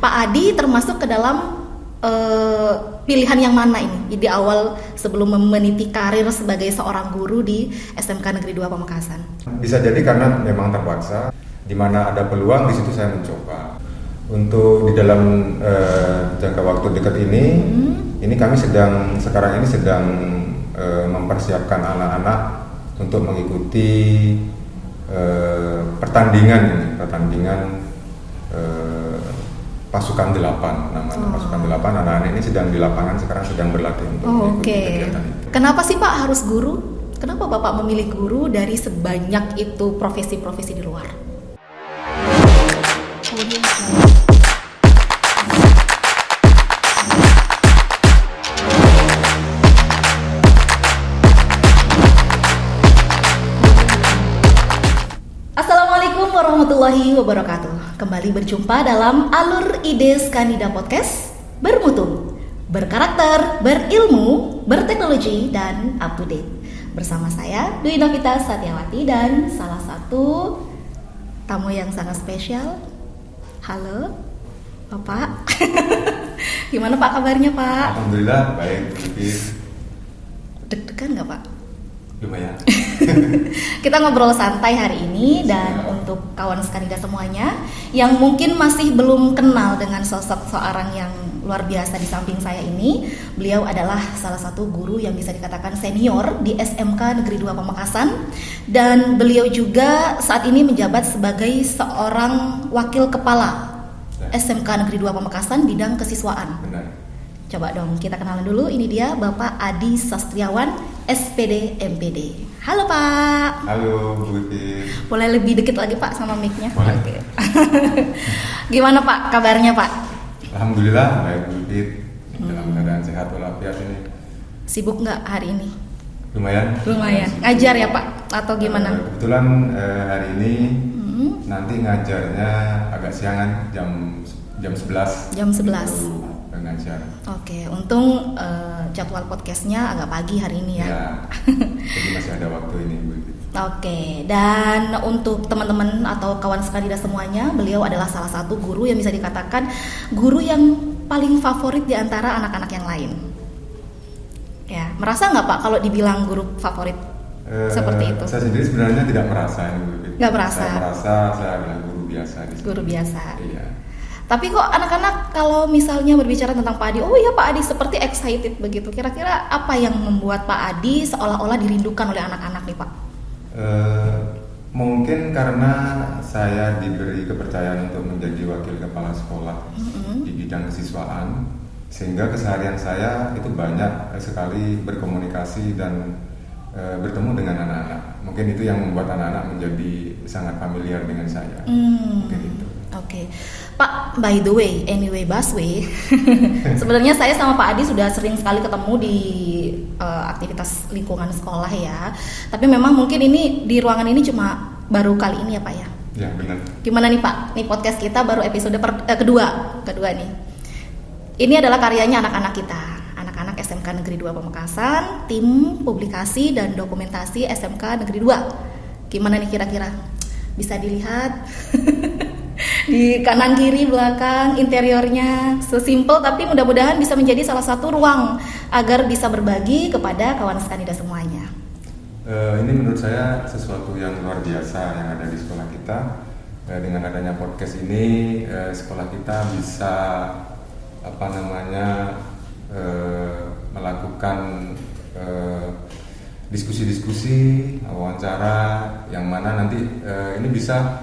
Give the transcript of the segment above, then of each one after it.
Pak Adi termasuk ke dalam pilihan yang mana ini di awal sebelum meniti karir sebagai seorang guru di SMK Negeri 2 Pamekasan? Bisa jadi karena memang terpaksa, di mana ada peluang di situ saya mencoba. Untuk di dalam jangka waktu dekat ini kami sekarang ini sedang mempersiapkan anak-anak untuk mengikuti pertandingan pasukan 8 namanya. Pasukan 8 anak-anak ini sedang di lapangan sekarang sedang berlatih untuk mengikuti kegiatan itu. Kenapa sih Pak harus guru? Kenapa Bapak memilih guru dari sebanyak itu profesi-profesi di luar? Assalamualaikum warahmatullahi wabarakatuh. Kembali berjumpa dalam Alur Ide Skandida Podcast, bermutu, berkarakter, berilmu, berteknologi, dan up to date. Bersama saya Dwi Novita Satyawati dan salah satu tamu yang sangat spesial. Halo Bapak. Gimana Pak kabarnya Pak? Alhamdulillah baik. Deg-degan gak Pak? Lumayan. Kita ngobrol santai hari ini, dan untuk kawan Skandida semuanya yang mungkin masih belum kenal dengan sosok seorang yang luar biasa di samping saya ini, beliau adalah salah satu guru yang bisa dikatakan senior di SMK Negeri 2 Pamekasan, dan beliau juga saat ini menjabat sebagai seorang wakil kepala SMK Negeri 2 Pamekasan bidang kesiswaan. Benar. Coba dong kita kenalan dulu, ini dia Bapak Adi Sastriawan, SPD MPD. Halo Pak. Halo Bu Vivi. Boleh lebih dikit lagi Pak sama mic-nya? Boleh. Oke. Gimana Pak kabarnya Pak? Alhamdulillah baik Bu Vivi. Dalam keadaan sehat walafiat ini. Sibuk nggak hari ini? Lumayan. Ngajar ya Pak? Atau gimana? Kebetulan hari ini nanti ngajarnya agak siangan jam 11. Jam 11. Baru ngajar. Oke, untung jadwal podcastnya agak pagi hari ini ya. Ya. Jadi masih ada waktu ini Bu. Oke, dan untuk teman-teman atau kawan Skandida semuanya, beliau adalah salah satu guru yang bisa dikatakan guru yang paling favorit di antara anak-anak yang lain. Ya, merasa nggak Pak kalau dibilang guru favorit seperti itu? Saya sendiri sebenarnya tidak merasa ini Bu. Nggak merasa? Saya merasa saya adalah guru biasa di sini. Guru biasa. Iya. Tapi kok anak-anak kalau misalnya berbicara tentang Pak Adi, oh iya Pak Adi seperti excited begitu. Kira-kira apa yang membuat Pak Adi seolah-olah dirindukan oleh anak-anak nih Pak? Mungkin karena saya diberi kepercayaan untuk menjadi wakil kepala sekolah di bidang kesiswaan, sehingga keseharian saya itu banyak sekali berkomunikasi dan bertemu dengan anak-anak. Mungkin itu yang membuat anak-anak menjadi sangat familiar dengan saya. Mungkin itu. Oke. Pak, by the way, anyway busway. Sebenarnya saya sama Pak Adi sudah sering sekali ketemu di aktivitas lingkungan sekolah ya. Tapi memang mungkin ini di ruangan ini cuma baru kali ini ya Pak ya. Ya benar. Gimana nih Pak? Nih podcast kita baru episode kedua nih. Ini adalah karyanya anak-anak kita, anak-anak SMK Negeri 2 Pamekasan, tim publikasi dan dokumentasi SMK Negeri 2. Gimana nih kira-kira? Bisa dilihat di kanan kiri belakang interiornya sesimpel, tapi mudah-mudahan bisa menjadi salah satu ruang agar bisa berbagi kepada kawan Skandida semuanya. Ini menurut saya sesuatu yang luar biasa yang ada di sekolah kita. Dengan adanya podcast ini, sekolah kita bisa melakukan diskusi-diskusi, wawancara yang mana nanti ini bisa,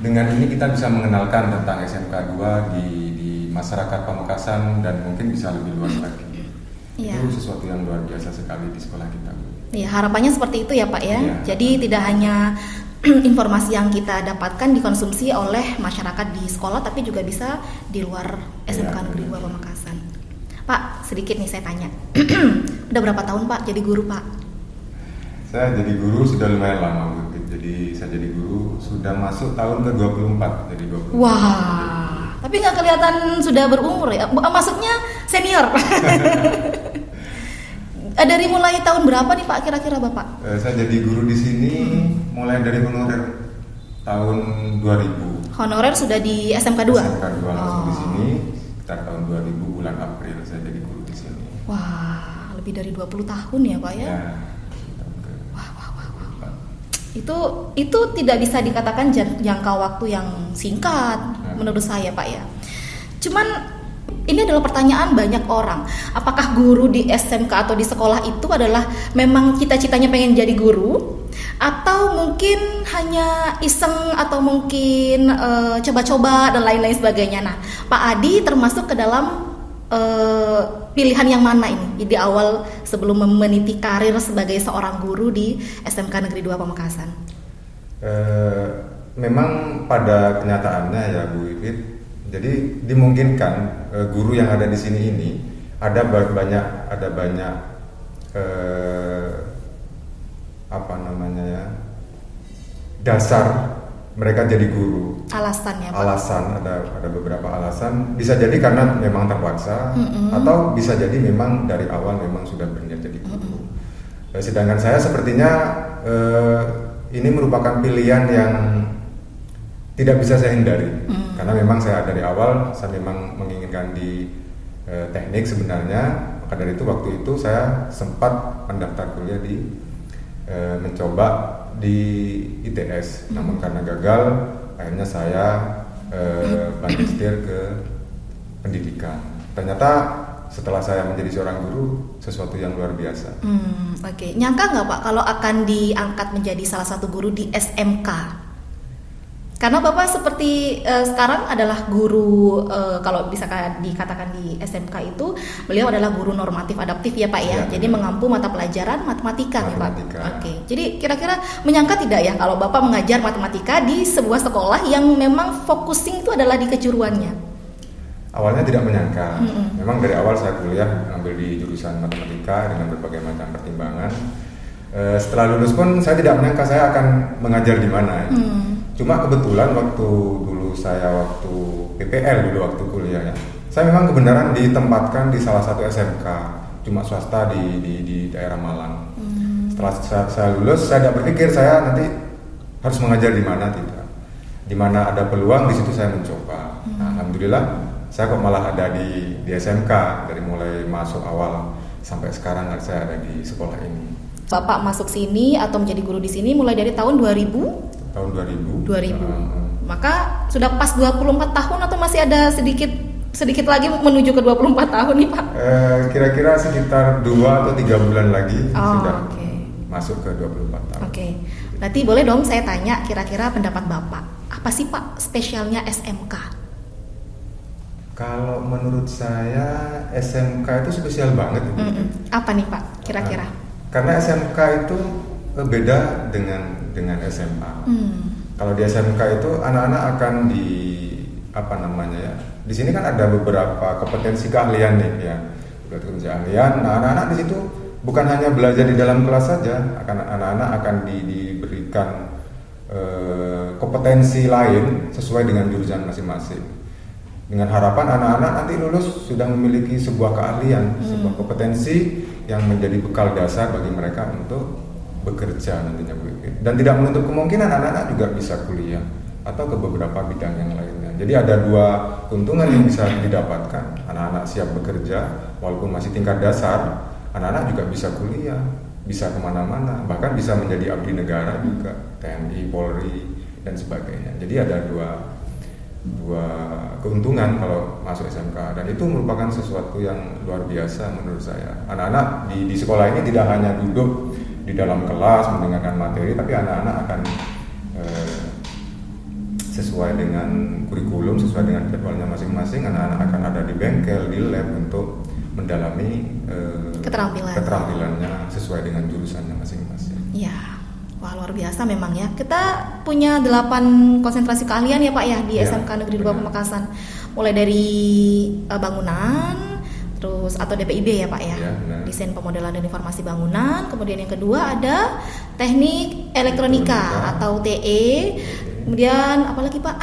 dengan ini kita bisa mengenalkan tentang SMK 2 di masyarakat Pamekasan dan mungkin bisa lebih luas lagi. Ya. Itu sesuatu yang luar biasa sekali di sekolah kita. Ya, harapannya seperti itu ya Pak ya. Ya. Jadi tidak hanya informasi yang kita dapatkan dikonsumsi oleh masyarakat di sekolah, tapi juga bisa di luar SMK Negeri 2 Pamekasan. Pak, sedikit nih saya tanya. Udah berapa tahun Pak jadi guru Pak? Saya jadi guru sudah lumayan lama Bu. Jadi saya jadi guru sudah masuk tahun ke-24. Jadi 24. Wah, tapi nggak kelihatan sudah berumur ya? Maksudnya senior. Dari mulai tahun berapa nih Pak kira-kira Bapak? Saya jadi guru di sini mulai dari honorer tahun 2000. Honorer sudah di SMK 2? SMK 2 langsung di sini. Sekitar tahun 2000 bulan April saya jadi guru di sini. Wah, lebih dari 20 tahun ya Pak ya? Ya. Wah. Itu tidak bisa dikatakan jangka waktu yang singkat menurut saya Pak ya. Cuman ini adalah pertanyaan banyak orang. Apakah guru di SMK atau di sekolah itu adalah memang cita-citanya pengen jadi guru, atau mungkin hanya iseng, atau mungkin coba-coba dan lain-lain sebagainya. Nah, Pak Adi termasuk ke dalam pilihan yang mana ini di awal sebelum meniti karir sebagai seorang guru di SMK Negeri 2 Pamekasan? Memang pada kenyataannya ya Bu Wivit, jadi dimungkinkan guru yang ada di sini ini ada banyak dasar mereka jadi guru. Alasannya Pak? Alasan ada beberapa alasan. Bisa jadi karena memang terpaksa, atau bisa jadi memang dari awal memang sudah berniat jadi guru. Sedangkan saya sepertinya ini merupakan pilihan yang tidak bisa saya hindari, karena memang saya dari awal saya memang menginginkan di teknik sebenarnya. Maka dari itu waktu itu saya sempat mendaftar kuliah mencoba di ITS, namun karena gagal akhirnya saya lanjut ke pendidikan. Ternyata setelah saya menjadi seorang guru, sesuatu yang luar biasa. Oke. Nyangka nggak Pak kalau akan diangkat menjadi salah satu guru di SMK? Karena Bapak seperti sekarang adalah guru, kalau bisa dikatakan di SMK itu, beliau adalah guru normatif adaptif ya Pak ya. Jadi mengampu mata pelajaran matematika ya Pak. Oke. Jadi kira-kira menyangka tidak ya kalau Bapak mengajar matematika di sebuah sekolah yang memang focusing itu adalah di kejuruannya? Awalnya tidak menyangka. Memang dari awal saya kuliah ambil di jurusan matematika dengan berbagai macam pertimbangan. Setelah lulus pun saya tidak menyangka saya akan mengajar di mana. Cuma kebetulan waktu PPL waktu kuliah ya, saya memang kebenaran ditempatkan di salah satu SMK, cuma swasta di daerah Malang. Setelah saya lulus, saya tidak berpikir saya nanti harus mengajar di mana, tidak. Di mana ada peluang di situ saya mencoba. Nah, alhamdulillah saya kok malah ada di SMK dari mulai masuk awal sampai sekarang saya ada di sekolah ini. Bapak masuk sini atau menjadi guru di sini mulai dari tahun 2000? Tahun 2000. Maka sudah pas 24 tahun atau masih ada sedikit lagi menuju ke 24 tahun nih Pak? Kira-kira sekitar 2 atau 3 bulan lagi sudah masuk ke 24 tahun. Oke. Berarti boleh dong saya tanya kira-kira pendapat Bapak, apa sih Pak spesialnya SMK? Kalau menurut saya SMK itu spesial banget. Apa nih Pak kira-kira? Karena SMK itu beda dengan SMA. Kalau di SMK itu anak-anak akan di sini kan ada beberapa kompetensi keahlian nih ya. Kompetensi keahlian. Nah, anak-anak di situ bukan hanya belajar di dalam kelas saja, anak-anak akan diberikan kompetensi lain sesuai dengan jurusan masing-masing. Dengan harapan anak-anak nanti lulus sudah memiliki sebuah keahlian, sebuah kompetensi yang menjadi bekal dasar bagi mereka untuk bekerja nantinya Bu. Dan tidak menutup kemungkinan anak-anak juga bisa kuliah atau ke beberapa bidang yang lainnya. Jadi ada dua keuntungan yang bisa didapatkan. Anak-anak siap bekerja walaupun masih tingkat dasar, anak-anak juga bisa kuliah, bisa kemana-mana, bahkan bisa menjadi abdi negara juga, TNI, Polri dan sebagainya. Jadi ada dua keuntungan kalau masuk SMK, dan itu merupakan sesuatu yang luar biasa menurut saya. Anak-anak di sekolah ini tidak hanya duduk di dalam kelas mendengarkan materi, tapi anak-anak akan sesuai dengan kurikulum, sesuai dengan jadwalnya masing-masing. Anak-anak akan ada di bengkel, di lab untuk mendalami keterampilannya sesuai dengan jurusannya masing-masing. Ya, wah luar biasa memang ya. Kita punya 8 konsentrasi keahlian ya Pak ya di SMK Negeri 2 Pamekasan. Mulai dari bangunan, terus atau DPIB ya Pak ya, desain pemodelan dan informasi bangunan. Kemudian yang kedua ada teknik elektronika atau TE. Kemudian apa lagi Pak?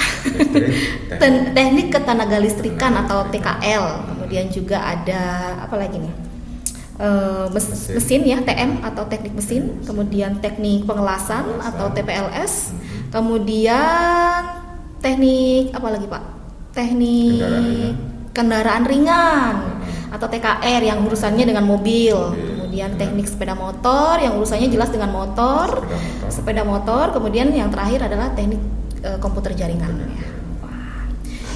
Teknik ketenagalistrikan atau TKL. Kemudian juga ada apa lagi nih? Mesin ya, TM atau teknik mesin. Kemudian teknik pengelasan atau TPLS. Kemudian teknik apa lagi Pak? Teknik kendaraan ringan atau TKR yang urusannya dengan mobil. Kemudian teknik sepeda motor yang urusannya jelas dengan motor. Sepeda motor. Kemudian yang terakhir adalah teknik komputer jaringan. Wah.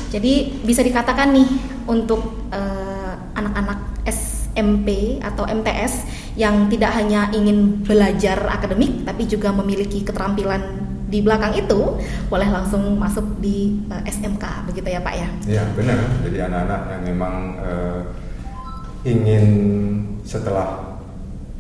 Jadi bisa dikatakan nih untuk anak-anak SMP atau MTS yang tidak hanya ingin belajar akademik tapi juga memiliki keterampilan di belakang itu, boleh langsung masuk di SMK, begitu ya Pak ya? Iya benar, jadi anak-anak yang memang ingin setelah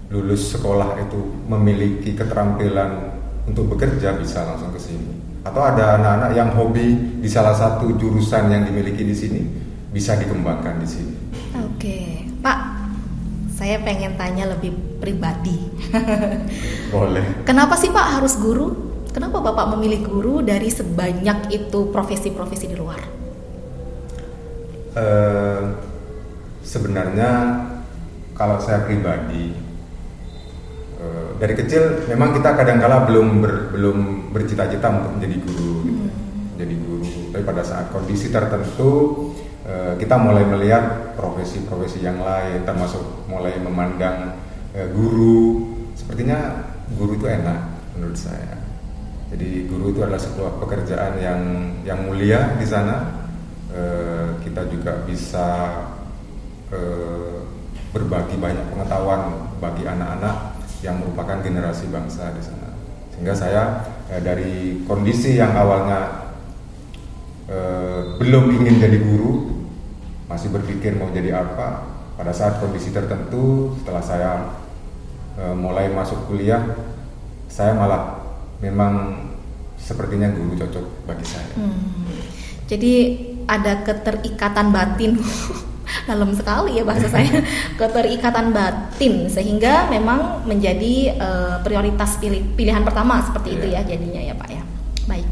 lulus sekolah itu memiliki keterampilan untuk bekerja bisa langsung ke sini. Atau ada anak-anak yang hobi di salah satu jurusan yang dimiliki di sini bisa dikembangkan di sini. Oke, Pak. Saya pengen tanya lebih pribadi. Boleh. Kenapa sih Pak harus guru? Kenapa Bapak memilih guru dari sebanyak itu profesi-profesi di luar? Sebenarnya kalau saya pribadi dari kecil memang kita kadang-kala belum bercita-cita untuk menjadi guru, gitu. Jadi guru. Tapi pada saat kondisi tertentu kita mulai melihat profesi-profesi yang lain, termasuk mulai memandang guru. Sepertinya guru itu enak menurut saya. Jadi guru itu adalah sebuah pekerjaan yang mulia di sana. Kita juga bisa berbagi banyak pengetahuan bagi anak-anak yang merupakan generasi bangsa di sana. Sehingga saya dari kondisi yang awalnya belum ingin jadi guru, masih berpikir mau jadi apa. Pada saat kondisi tertentu, setelah saya mulai masuk kuliah, saya malah memang sepertinya guru cocok bagi saya. Jadi ada keterikatan batin. Dalam sekali ya bahasa saya. Keterikatan batin sehingga memang menjadi prioritas pilihan pertama seperti itu ya jadinya ya Pak ya. Baik.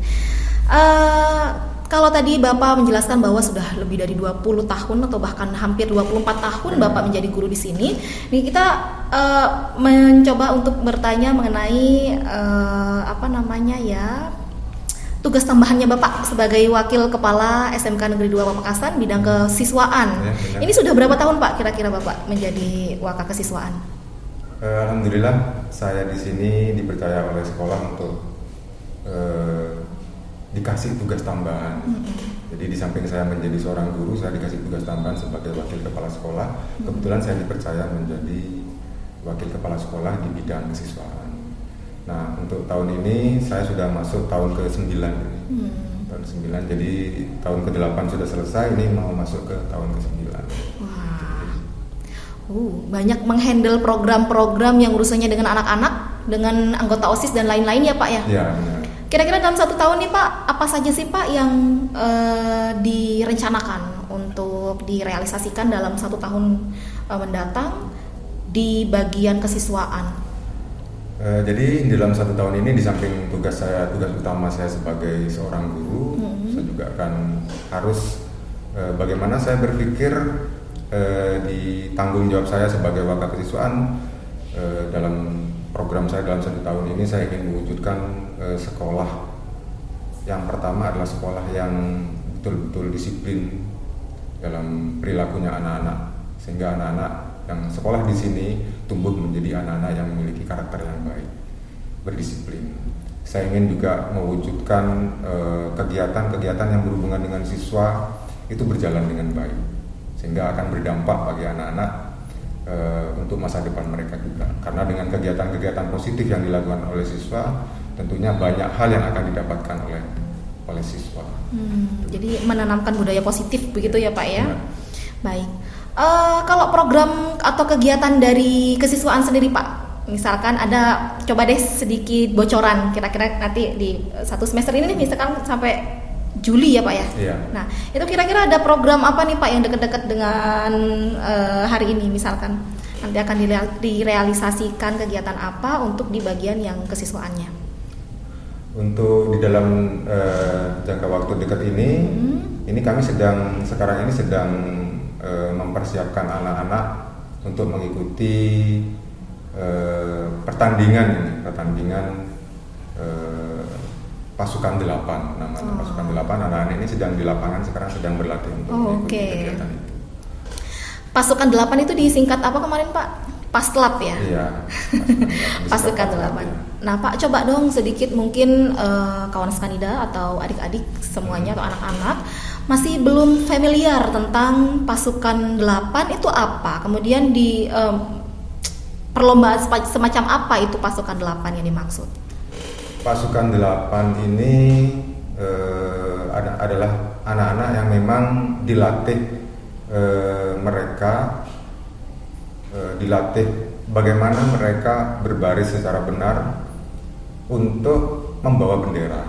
Kalau tadi Bapak menjelaskan bahwa sudah lebih dari 20 tahun atau bahkan hampir 24 tahun Bapak menjadi guru di sini. Nih kita mencoba untuk bertanya mengenai tugas tambahannya Bapak sebagai Wakil Kepala SMK Negeri 2 Pamekasan bidang kesiswaan. Ini sudah berapa tahun Pak kira-kira Bapak menjadi Waka Kesiswaan? Alhamdulillah saya di sini dipercaya oleh sekolah untuk dikasih tugas tambahan. Jadi di samping saya menjadi seorang guru, saya dikasih tugas tambahan sebagai wakil kepala sekolah. Kebetulan saya dipercaya menjadi wakil kepala sekolah di bidang kesiswaan. Nah, untuk tahun ini saya sudah masuk tahun ke-9 ini. Tahun 9, jadi tahun ke-8 sudah selesai, ini mau masuk ke tahun ke-9. Wah. Banyak menghandle program-program yang urusannya dengan anak-anak, dengan anggota OSIS dan lain-lain ya Pak ya? Iya, benar. Kira-kira dalam 1 tahun nih Pak, apa saja sih Pak yang direncanakan untuk direalisasikan dalam 1 tahun mendatang di bagian kesiswaan? Jadi dalam 1 tahun ini di samping tugas utama saya sebagai seorang guru, saya juga akan harus bagaimana saya berpikir di tanggung jawab saya sebagai wakil kesiswaan dalam program saya dalam 1 tahun ini saya ingin mewujudkan sekolah yang pertama adalah sekolah yang betul-betul disiplin dalam perilakunya anak-anak sehingga anak-anak yang sekolah di sini tumbuh menjadi anak-anak yang memiliki karakter yang baik, berdisiplin. Saya ingin juga mewujudkan kegiatan-kegiatan yang berhubungan dengan siswa itu berjalan dengan baik sehingga akan berdampak bagi anak-anak untuk masa depan mereka juga. Karena dengan kegiatan-kegiatan positif yang dilakukan oleh siswa, tentunya banyak hal yang akan didapatkan oleh siswa. Jadi menanamkan budaya positif begitu ya Pak ya? Baik. Kalau program atau kegiatan dari kesiswaan sendiri Pak, misalkan ada, coba deh sedikit bocoran kira-kira nanti di 1 semester ini nih, misalkan sampai Juli ya Pak ya? Iya. Nah itu kira-kira ada program apa nih Pak yang dekat-dekat dengan hari ini misalkan? Nanti akan direalisasikan kegiatan apa untuk di bagian yang kesiswaannya? Untuk di dalam jangka waktu dekat ini kami sekarang ini sedang mempersiapkan anak-anak untuk mengikuti pertandingan Pasukan 8 namanya. Pasukan 8, anak-anak ini sedang di lapangan sekarang, sedang berlatih untuk mengikuti kegiatan itu. Pasukan 8 itu disingkat apa kemarin Pak? Pasklap ya? Iya. Pasukan 8. Nah Pak, coba dong sedikit mungkin kawan sekanida atau adik-adik semuanya atau anak-anak masih belum familiar tentang pasukan 8 itu apa? Kemudian di perlombaan semacam apa itu pasukan 8 yang dimaksud? Pasukan 8 ini adalah anak-anak yang memang dilatih mereka dilatih bagaimana mereka berbaris secara benar untuk membawa bendera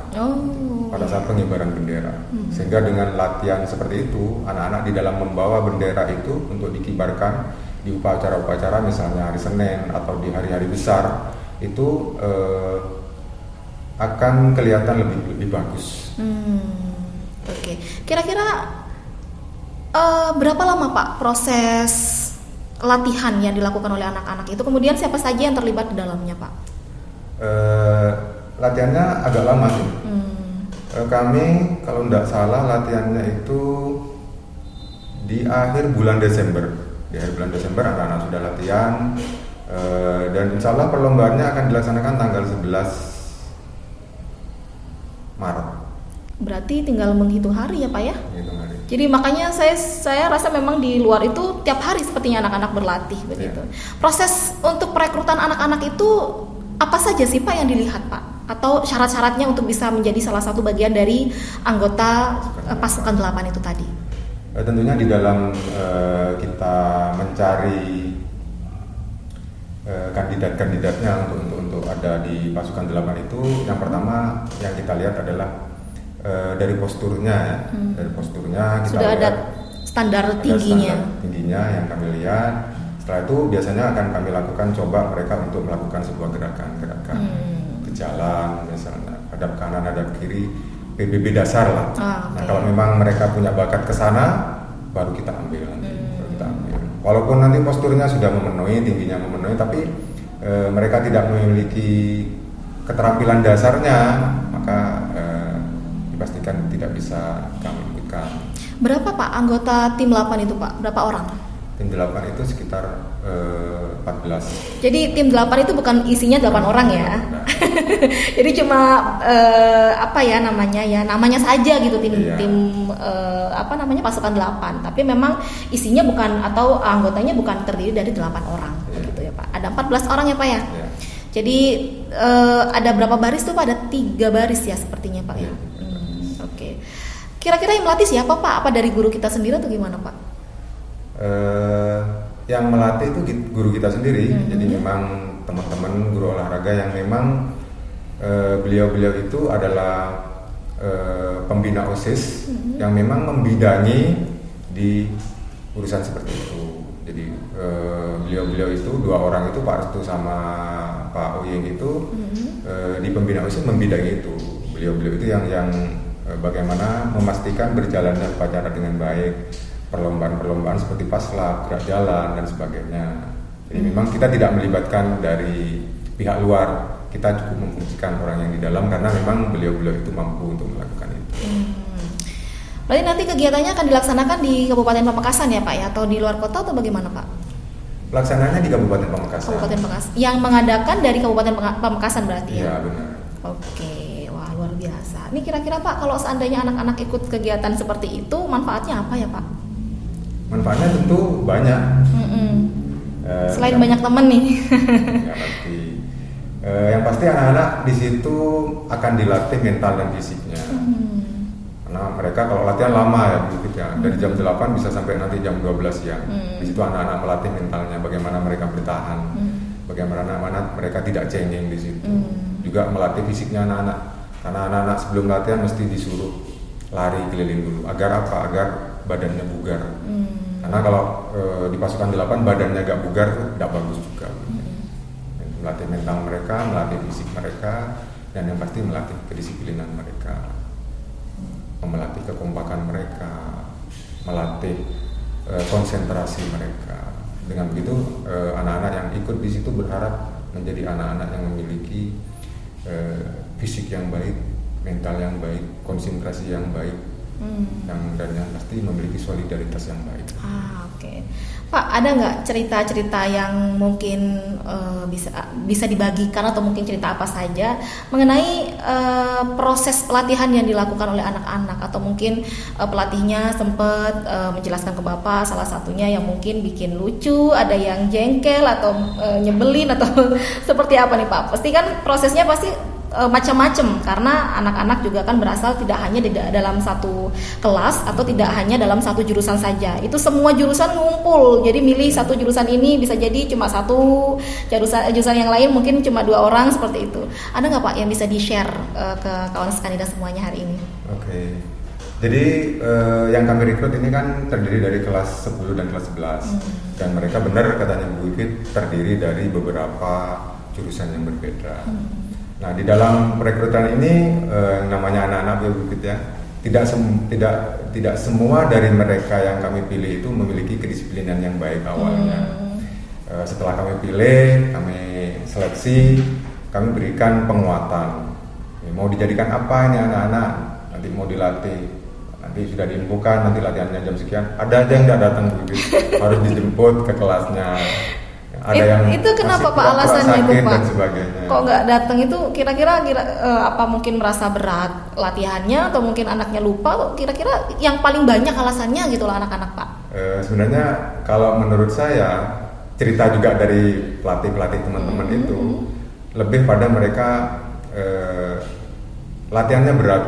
pada saat pengibaran bendera. Sehingga dengan latihan seperti itu, anak-anak di dalam membawa bendera itu untuk dikibarkan di upacara-upacara misalnya hari Senin atau di hari-hari besar itu akan kelihatan lebih bagus. Oke. Kira-kira berapa lama Pak proses latihan yang dilakukan oleh anak-anak itu? Kemudian siapa saja yang terlibat di dalamnya Pak? Latihannya agak lama sih. Kami kalau tidak salah latihannya itu di akhir bulan Desember. Di akhir bulan Desember anak-anak sudah latihan dan insya Allah perlombaannya akan dilaksanakan tanggal 11 Maret. Berarti tinggal menghitung hari ya Pak ya? Menghitung hari. Jadi makanya saya rasa memang di luar itu tiap hari sepertinya anak-anak berlatih begitu. Proses untuk perekrutan anak-anak itu apa saja sih Pak yang dilihat Pak? Atau syarat-syaratnya untuk bisa menjadi salah satu bagian dari anggota pasukan 8 itu tadi? Tentunya di dalam kita mencari kandidat-kandidatnya untuk ada di pasukan 8 itu, yang pertama yang kita lihat adalah dari posturnya ya. Dari posturnya kita sudah lihat ada standar tingginya. Standar tingginya yang kami lihat. Setelah itu biasanya akan kami lakukan coba mereka untuk melakukan sebuah gerakan ke jalan misalnya hadap kanan hadap kiri, PBB dasar lah. Nah kalau memang mereka punya bakat ke sana baru kita ambil nanti. Walaupun nanti posturnya sudah memenuhi, tingginya memenuhi, tapi mereka tidak memiliki keterampilan dasarnya, maka dipastikan tidak bisa kami ikutkan. Berapa Pak anggota tim 8 itu Pak? Berapa orang? Tim 8 itu sekitar 14. Jadi tim 8 itu bukan isinya 8 orang ya. Jadi cuma namanya saja gitu pasukan 8. Tapi memang isinya bukan atau anggotanya bukan terdiri dari 8 orang begitu ya Pak. Ada 14 orang ya Pak ya. Jadi ada berapa baris tuh Pak? Ada 3 baris ya sepertinya Pak ya. Oke. Kira-kira yang melatih siapa Pak? Apa dari guru kita sendiri atau gimana Pak? Yang melatih itu guru kita sendiri. Jadi memang teman-teman guru olahraga yang memang beliau-beliau itu adalah pembina OSIS yang memang membidangi di urusan seperti itu. Jadi beliau-beliau itu 2 orang itu Pak Restu sama Pak Uyeng itu di pembina OSIS membidangi itu. Beliau-beliau itu yang bagaimana memastikan berjalannya upacara dengan baik, perlombaan-perlombaan seperti paslap, gerak jalan dan sebagainya. Jadi memang kita tidak melibatkan dari pihak luar, kita cukup memfungsikan orang yang di dalam karena memang beliau-beliau itu mampu untuk melakukan itu. Berarti nanti kegiatannya akan dilaksanakan di Kabupaten Pamekasan ya Pak ya, atau di luar kota atau bagaimana Pak? Pelaksananya di Kabupaten Pamekasan. Kabupaten Pamekasan. Yang mengadakan dari Kabupaten Pamekasan berarti ya? Iya benar. Oke, wah luar biasa. Ini kira-kira Pak kalau seandainya anak-anak ikut kegiatan seperti itu manfaatnya apa ya Pak? Manfaatnya tentu banyak. Selain banyak teman nih. Ya pasti. Yang pasti anak-anak di situ akan dilatih mental dan fisiknya. Karena mereka kalau latihan lama ya begitu ya. Dari jam 8 bisa sampai nanti jam 12 siang. Di situ anak-anak melatih mentalnya, bagaimana mereka bertahan, bagaimana mereka tidak cengeng di situ. Juga melatih fisiknya anak-anak. Karena anak-anak sebelum latihan mesti disuruh lari keliling dulu. Agar apa? Agar badannya bugar. Karena kalau di pasukan 8 badannya agak bugar itu tidak bagus juga. Melatih mental mereka, melatih fisik mereka, dan yang pasti melatih kedisiplinan mereka, melatih kekompakan mereka, melatih konsentrasi mereka. Dengan begitu anak-anak yang ikut di situ berharap menjadi anak-anak yang memiliki fisik yang baik, mental yang baik, konsentrasi yang baik, dan yang pasti memiliki solidaritas yang baik. Oke. Pak, ada nggak cerita-cerita yang mungkin bisa dibagikan atau mungkin cerita apa saja mengenai proses pelatihan yang dilakukan oleh anak-anak, atau mungkin pelatihnya sempat menjelaskan ke Bapak salah satunya yang mungkin bikin lucu, ada yang jengkel atau nyebelin atau seperti apa nih Pak? Pasti kan prosesnya pasti macam-macam, karena anak-anak juga kan berasal tidak hanya di dalam satu kelas atau tidak hanya dalam satu jurusan saja. Itu semua jurusan ngumpul. Jadi milih satu jurusan ini bisa jadi cuma satu, jurusan yang lain mungkin cuma 2 orang, seperti itu. Ada nggak Pak yang bisa di-share ke kawan sekanida semuanya hari ini? Oke. Jadi yang kami rekrut ini kan terdiri dari kelas 10 dan kelas 11. Dan mereka benar katanya Bu Wikit terdiri dari beberapa jurusan yang berbeda. Nah, di dalam perekrutan ini yang namanya anak-anak Bu Wikit ya, tidak semua dari mereka yang kami pilih itu memiliki kedisiplinan yang baik awalnya. Setelah kami pilih, kami seleksi, kami berikan penguatan. Mau dijadikan apa ini anak-anak? Nanti mau dilatih, nanti sudah diinfokan, nanti latihannya jam sekian. Ada aja yang tidak datang Bu Wikit, harus dijemput ke kelasnya. Ada yang itu kenapa Pak alasannya itu Pak? Kok nggak datang itu kira-kira apa mungkin merasa berat latihannya, atau mungkin anaknya lupa, atau kira-kira yang paling banyak alasannya gitu lah anak-anak Pak? Sebenarnya kalau menurut saya, cerita juga dari pelatih teman-teman itu lebih pada mereka latihannya berat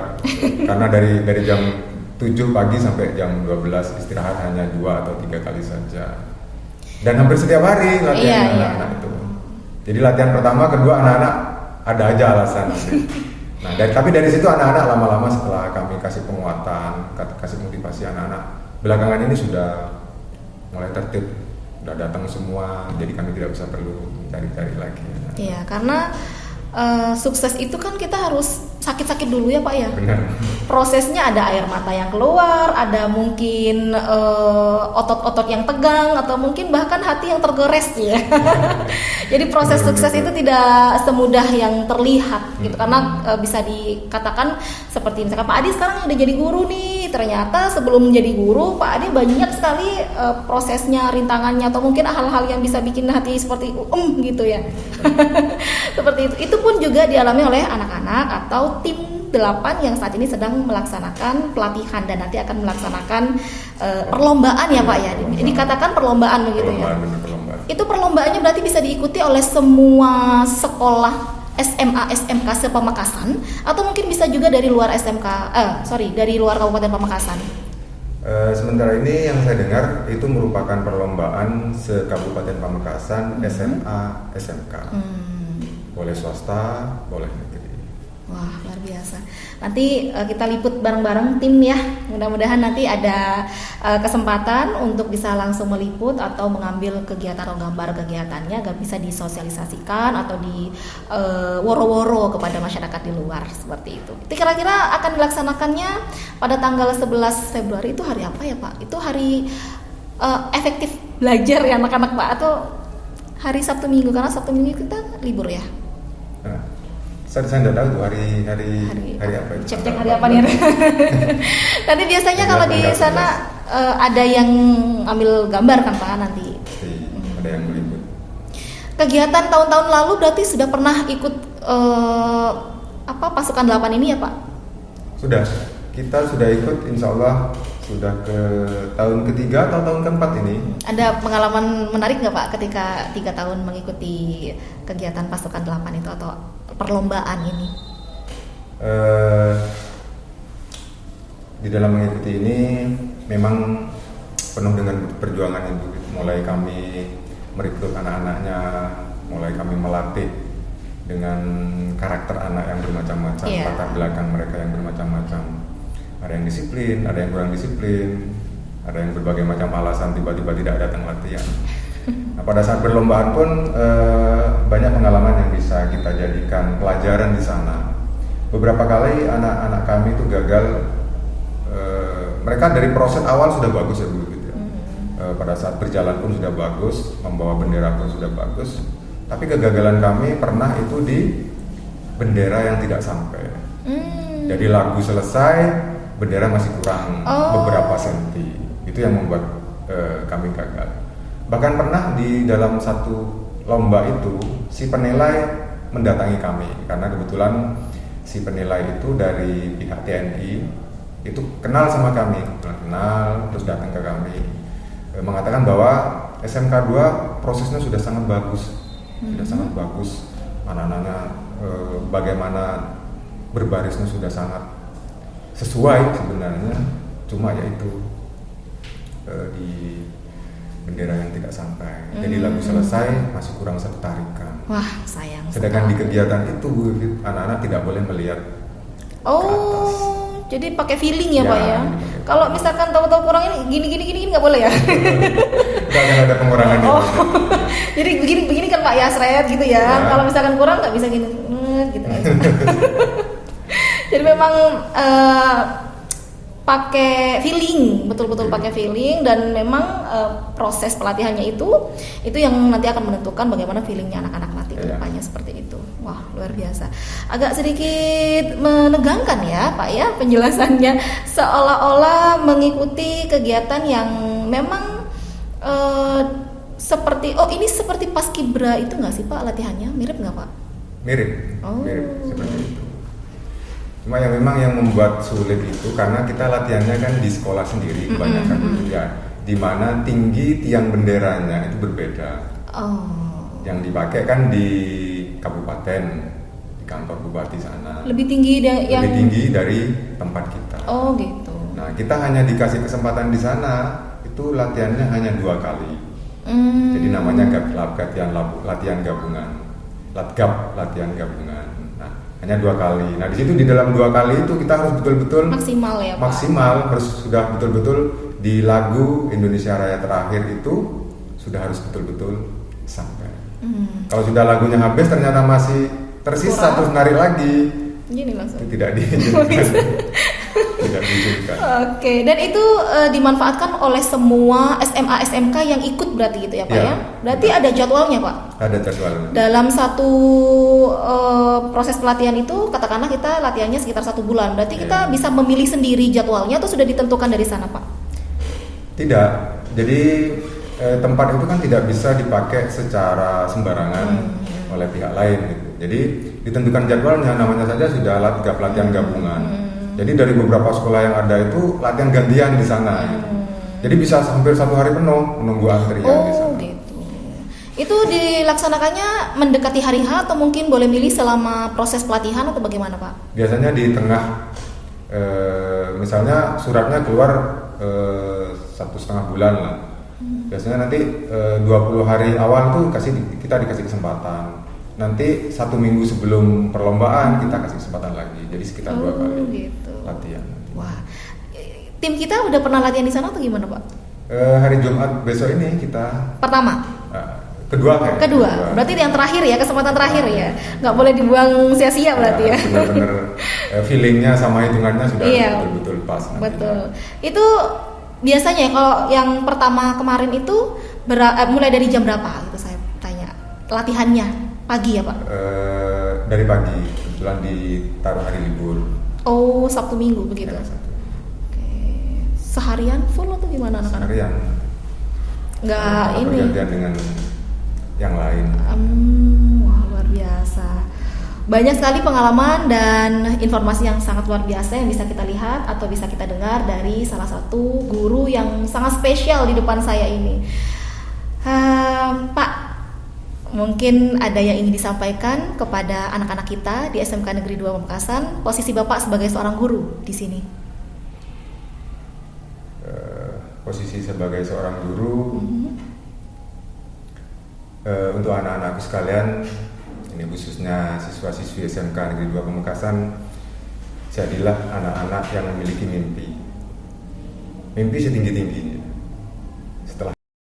karena dari jam 7 pagi sampai jam 12 istirahat hanya 2 atau 3 kali saja. Dan hampir setiap hari latihan anak-anak itu. Jadi latihan pertama, kedua anak-anak ada aja alasan. Nah, tapi dari situ anak-anak lama-lama setelah kami kasih penguatan, kasih motivasi anak-anak, belakangan ini sudah mulai tertib, sudah datang semua. Jadi kami tidak usah perlu cari-cari lagi. Iya, karena sukses itu kan kita harus sakit-sakit dulu ya Pak ya. Benar. Prosesnya ada air mata yang keluar, ada mungkin otot-otot yang tegang, atau mungkin bahkan hati yang tergores ya. Jadi proses sukses itu tidak semudah yang terlihat gitu, karena bisa dikatakan seperti misalkan Pak Adi sekarang udah jadi guru nih, ternyata sebelum menjadi guru Pak Adi banyak sekali prosesnya, rintangannya, atau mungkin hal-hal yang bisa bikin hati seperti gitu ya. Seperti itu. Itu pun juga dialami oleh anak-anak atau tim 8 yang saat ini sedang melaksanakan pelatihan dan nanti akan melaksanakan perlombaan ya Pak ya. Dikatakan perlombaan begitu ya. Perlombaan. Itu perlombaannya berarti bisa diikuti oleh semua sekolah SMA SMK se-Pamekasan, atau mungkin bisa juga dari luar dari luar Kabupaten Pamekasan. Sementara ini yang saya dengar itu merupakan perlombaan se-Kabupaten Pamekasan SMA SMK. Boleh swasta, boleh negeri. Wah, luar biasa. Nanti kita liput bareng-bareng tim ya. Mudah-mudahan nanti ada kesempatan untuk bisa langsung meliput atau mengambil kegiatan atau gambar kegiatannya agar bisa disosialisasikan atau di woro-woro kepada masyarakat di luar, seperti itu. Itu kira-kira akan dilaksanakannya pada tanggal 11 Februari itu hari apa ya Pak? Itu hari efektif belajar ya anak-anak Pak, atau hari Sabtu Minggu, karena Sabtu Minggu kita libur ya? Saya tidak tahu tuh hari apa itu. Cek hari apa nih? Nanti biasanya kalau di sana ada yang ambil gambar kan Pak nanti. Ada yang meliput. Kegiatan tahun-tahun lalu berarti sudah pernah ikut pasukan 8 ini ya Pak? Sudah. Kita sudah ikut, insya Allah sudah ke tahun ketiga atau tahun keempat ini. Ada pengalaman menarik nggak Pak ketika 3 tahun mengikuti kegiatan pasukan 8 itu atau perlombaan ini? Di dalam mengikuti ini memang penuh dengan perjuangan itu. Mulai kami merekrut anak-anaknya, mulai kami melatih dengan karakter anak yang bermacam-macam, latar belakang mereka yang bermacam-macam. Ada yang disiplin, ada yang kurang disiplin, ada yang berbagai macam alasan tiba-tiba tidak datang latihan. Nah, pada saat perlombaan pun banyak pengalaman yang bisa kita jadikan pelajaran di sana. Beberapa kali anak-anak kami itu gagal. Mereka dari proses awal sudah bagus ya Bu gitu ya. Pada saat berjalan pun sudah bagus, membawa bendera pun sudah bagus. Tapi kegagalan kami pernah itu di bendera yang tidak sampai. Jadi lagu selesai, bendera masih kurang beberapa senti. Itu yang membuat kami gagal. Bahkan pernah di dalam satu lomba itu, si penilai mendatangi kami karena kebetulan si penilai itu dari pihak TNI itu kenal sama kami, kenal terus datang ke kami mengatakan bahwa SMK 2 prosesnya sudah sangat bagus, anak-anaknya bagaimana berbarisnya sudah sangat sesuai sebenarnya, cuma yaitu di bendera yang tidak sampai. Jadi lagu selesai masih kurang satu tarikan. Wah, sayang. Sedangkan di kegiatan itu anak-anak tidak boleh melihat ke atas. Jadi pakai feeling ya Pak ya. Kalau misalkan tahu-tahu kurang ini gini nggak boleh ya? Tidak akan ada pengurangan itu. Jadi begini kan Pak ya, seret gitu ya. Kalau misalkan kurang nggak bisa gini, gitu. Jadi memang pakai feeling, betul-betul pakai feeling, dan memang proses pelatihannya itu yang nanti akan menentukan bagaimana feelingnya anak-anak nanti ke depannya seperti itu. Wah, luar biasa. Agak sedikit menegangkan ya Pak ya penjelasannya, seolah-olah mengikuti kegiatan yang memang seperti ini seperti Paskibra itu nggak sih Pak latihannya? Mirip nggak Pak? Mirip seperti itu. Cuma yang memang yang membuat sulit itu karena kita latihannya kan di sekolah sendiri kebanyakan dulu ya, di mana tinggi tiang benderanya itu berbeda. Yang dipakai kan di kabupaten, di kantor bupati sana. Lebih tinggi dari tempat kita. Oh gitu. Nah kita hanya dikasih kesempatan di sana itu latihannya hanya 2 kali. Jadi namanya latihan gabungan, latihan gabungan. Hanya 2 kali. Nah di situ di dalam 2 kali itu kita harus betul-betul maksimal ya Pak. Maksimal, harus sudah betul-betul di lagu Indonesia Raya terakhir itu sudah harus betul-betul sampai. Kalau sudah lagunya habis ternyata masih tersisa terus narik lagi. Gini langsung. Itu tidak diizinkan. Tidak diizinkan. Oke, dan itu dimanfaatkan oleh semua SMA SMK yang ikut berarti gitu ya Pak ya? Berarti ada jadwalnya Pak? Ada jadwalnya. Dalam satu proses pelatihan itu katakanlah kita latihannya sekitar 1 bulan, berarti kita bisa memilih sendiri jadwalnya atau sudah ditentukan dari sana Pak? Tidak, jadi tempat itu kan tidak bisa dipakai secara sembarangan oleh pihak lain gitu. Jadi ditentukan jadwalnya, namanya saja sudah latihan gabungan. Jadi dari beberapa sekolah yang ada itu latihan gantian di sana gitu. Jadi bisa hampir 1 hari penuh menunggu antrian di sana. Gitu. Itu dilaksanakannya mendekati hari H atau mungkin boleh milih selama proses pelatihan atau bagaimana Pak? Biasanya di tengah, misalnya suratnya keluar 1,5 bulan lah. Biasanya nanti 20 hari awal tuh kita dikasih kesempatan. Nanti 1 minggu sebelum perlombaan kita kasih kesempatan lagi. Jadi sekitar 2 kali gitu. latihan. Wah, tim kita udah pernah latihan di sana atau gimana Pak? Hari Jumat besok ini kita pertama. Kedua. Berarti yang terakhir ya, kesempatan terakhir ya. Nggak boleh dibuang sia-sia berarti ya. Benar-benar feelingnya sama hitungannya sudah betul-betul pas. Betul. Itu biasanya kalau yang pertama kemarin itu mulai dari jam berapa? Itu saya tanya. Latihannya pagi ya Pak? Dari pagi. Kebetulan ditaruh hari libur. Oh, Sabtu Minggu begitu. Ya, Sabtu. Oke. Seharian full atau gimana anak-anak? Seharian. Nggak ini. Bergantian dengan yang lain. Wah, luar biasa. Banyak sekali pengalaman dan informasi yang sangat luar biasa yang bisa kita lihat atau bisa kita dengar dari salah satu guru yang sangat spesial di depan saya ini. Pak, mungkin ada yang ingin disampaikan kepada anak-anak kita di SMK Negeri 2 Pamekasan, posisi Bapak sebagai seorang guru di sini. Posisi sebagai seorang guru, untuk anak-anakku sekalian, ini khususnya siswa-siswi SMK Negeri 2 Pamekasan, jadilah anak-anak yang memiliki mimpi setinggi-tingginya.